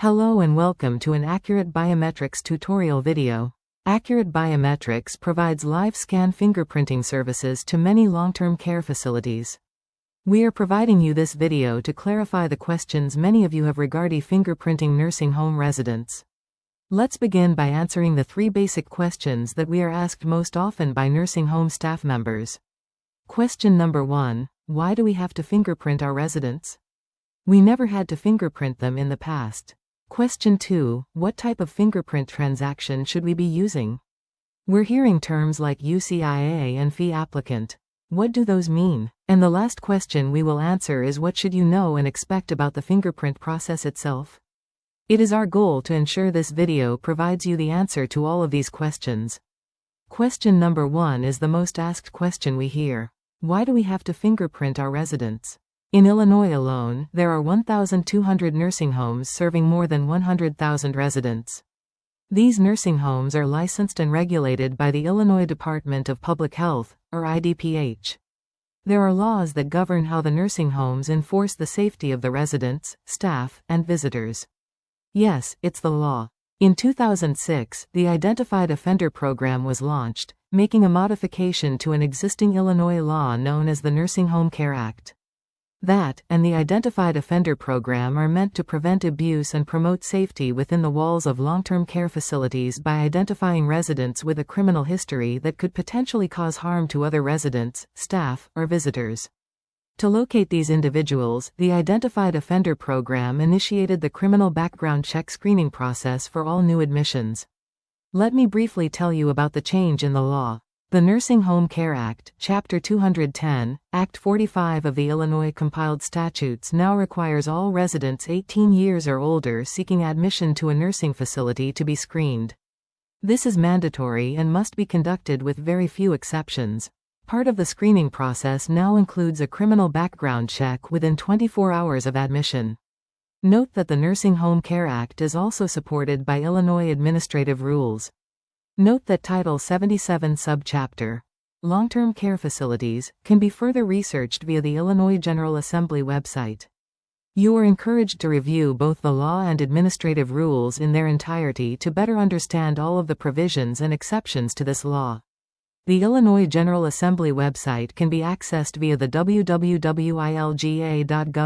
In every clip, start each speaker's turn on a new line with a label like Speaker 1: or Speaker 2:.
Speaker 1: Hello and welcome to an Accurate Biometrics tutorial video. Accurate Biometrics provides live scan fingerprinting services to many long-term care facilities. We are providing you this video to clarify the questions many of you have regarding fingerprinting nursing home residents. Let's begin by answering the three basic questions that we are asked most often by nursing home staff members. Question number 1. Why do we have to fingerprint our residents? We never had to fingerprint them in the past. Question 2. What type of fingerprint transaction should we be using? We're hearing terms like UCIA and FeApplicant. What do those mean? And the last question we will answer is what should you know and expect about the fingerprint process itself? It is our goal to ensure this video provides you the answer to all of these questions. Question number 1 is the most asked question we hear. Why do we have to fingerprint our residents? In Illinois alone, there are 1,200 nursing homes serving more than 100,000 residents. These nursing homes are licensed and regulated by the Illinois Department of Public Health, or IDPH. There are laws that govern how the nursing homes enforce the safety of the residents, staff, and visitors. Yes, it's the law. In 2006, the Identified Offender Program was launched, making a modification to an existing Illinois law known as the Nursing Home Care Act. That, and the Identified Offender Program are meant to prevent abuse and promote safety within the walls of long-term care facilities by identifying residents with a criminal history that could potentially cause harm to other residents, staff, or visitors. To locate these individuals, the Identified Offender Program initiated the criminal background check screening process for all new admissions. Let me briefly tell you about the change in the law. The Nursing Home Care Act, Chapter 210, Act 45 of the Illinois Compiled Statutes now requires all residents 18 years or older seeking admission to a nursing facility to be screened. This is mandatory and must be conducted with very few exceptions. Part of the screening process now includes a criminal background check within 24 hours of admission. Note that the Nursing Home Care Act is also supported by Illinois administrative rules. Note that Title 77 Subchapter Long-Term Care Facilities can be further researched via the Illinois General Assembly website. You are encouraged to review both the law and administrative rules in their entirety to better understand all of the provisions and exceptions to this law. The Illinois General Assembly website can be accessed via the www.ilga.gov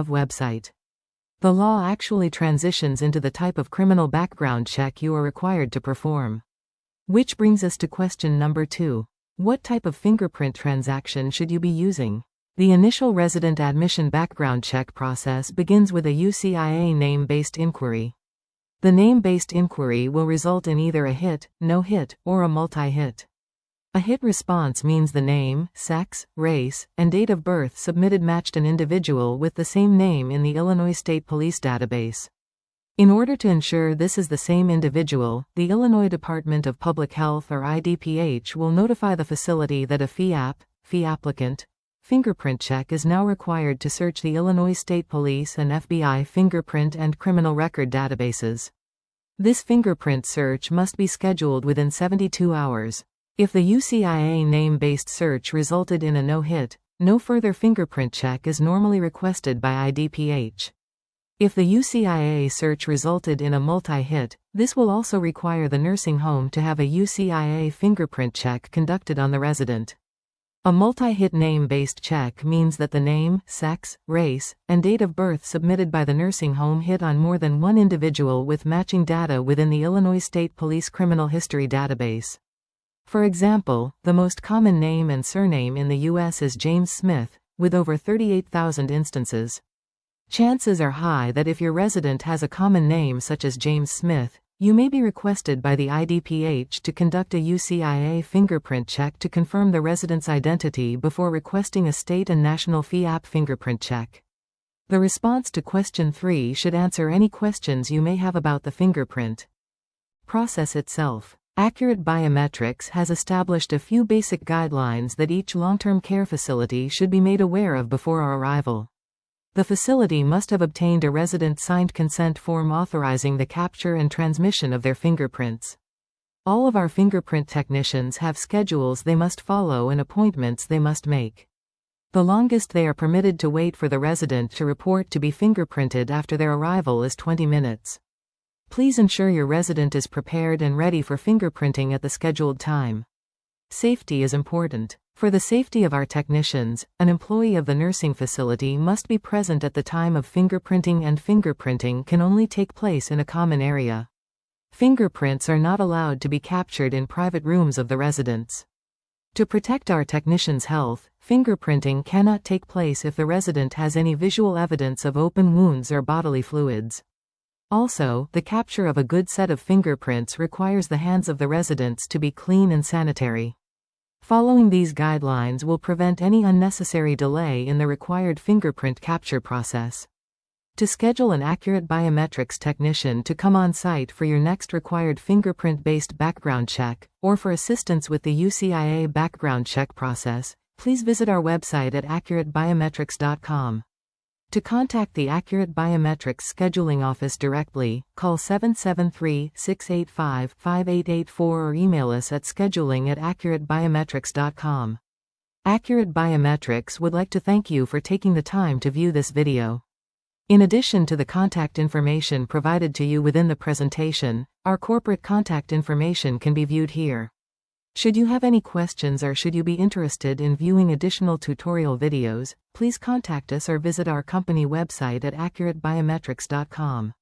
Speaker 1: website. The law actually transitions into the type of criminal background check you are required to perform. Which brings us to question number 2. What type of fingerprint transaction should you be using? The initial resident admission background check process begins with a UCIA name-based inquiry. The name-based inquiry will result in either a hit, no hit, or a multi-hit. A hit response means the name, sex, race, and date of birth submitted matched an individual with the same name in the Illinois State Police database. In order to ensure this is the same individual, the Illinois Department of Public Health or IDPH will notify the facility that a FeApplicant fingerprint check is now required to search the Illinois State Police and FBI fingerprint and criminal record databases. This fingerprint search must be scheduled within 72 hours. If the UCIA name-based search resulted in a no-hit, no further fingerprint check is normally requested by IDPH. If the UCIA search resulted in a multi-hit, this will also require the nursing home to have a UCIA fingerprint check conducted on the resident. A multi-hit name-based check means that the name, sex, race, and date of birth submitted by the nursing home hit on more than one individual with matching data within the Illinois State Police Criminal History Database. For example, the most common name and surname in the U.S. is James Smith, with over 38,000 instances. Chances are high that if your resident has a common name such as James Smith, you may be requested by the IDPH to conduct a UCIA fingerprint check to confirm the resident's identity before requesting a state and national FeApp fingerprint check. The response to question 3 should answer any questions you may have about the fingerprint process itself. Accurate Biometrics has established a few basic guidelines that each long-term care facility should be made aware of before our arrival. The facility must have obtained a resident-signed consent form authorizing the capture and transmission of their fingerprints. All of our fingerprint technicians have schedules they must follow and appointments they must make. The longest they are permitted to wait for the resident to report to be fingerprinted after their arrival is 20 minutes. Please ensure your resident is prepared and ready for fingerprinting at the scheduled time. Safety is important. For the safety of our technicians, an employee of the nursing facility must be present at the time of fingerprinting, and fingerprinting can only take place in a common area. Fingerprints are not allowed to be captured in private rooms of the residents. To protect our technicians' health, fingerprinting cannot take place if the resident has any visual evidence of open wounds or bodily fluids. Also, the capture of a good set of fingerprints requires the hands of the residents to be clean and sanitary. Following these guidelines will prevent any unnecessary delay in the required fingerprint capture process. To schedule an accurate biometrics technician to come on site for your next required fingerprint-based background check, or for assistance with the UCIA background check process, please visit our website at accuratebiometrics.com. To contact the Accurate Biometrics Scheduling Office directly, call 773-685-5884 or email us at scheduling@accuratebiometrics.com. Accurate Biometrics would like to thank you for taking the time to view this video. In addition to the contact information provided to you within the presentation, our corporate contact information can be viewed here. Should you have any questions or should you be interested in viewing additional tutorial videos, please contact us or visit our company website at accuratebiometrics.com.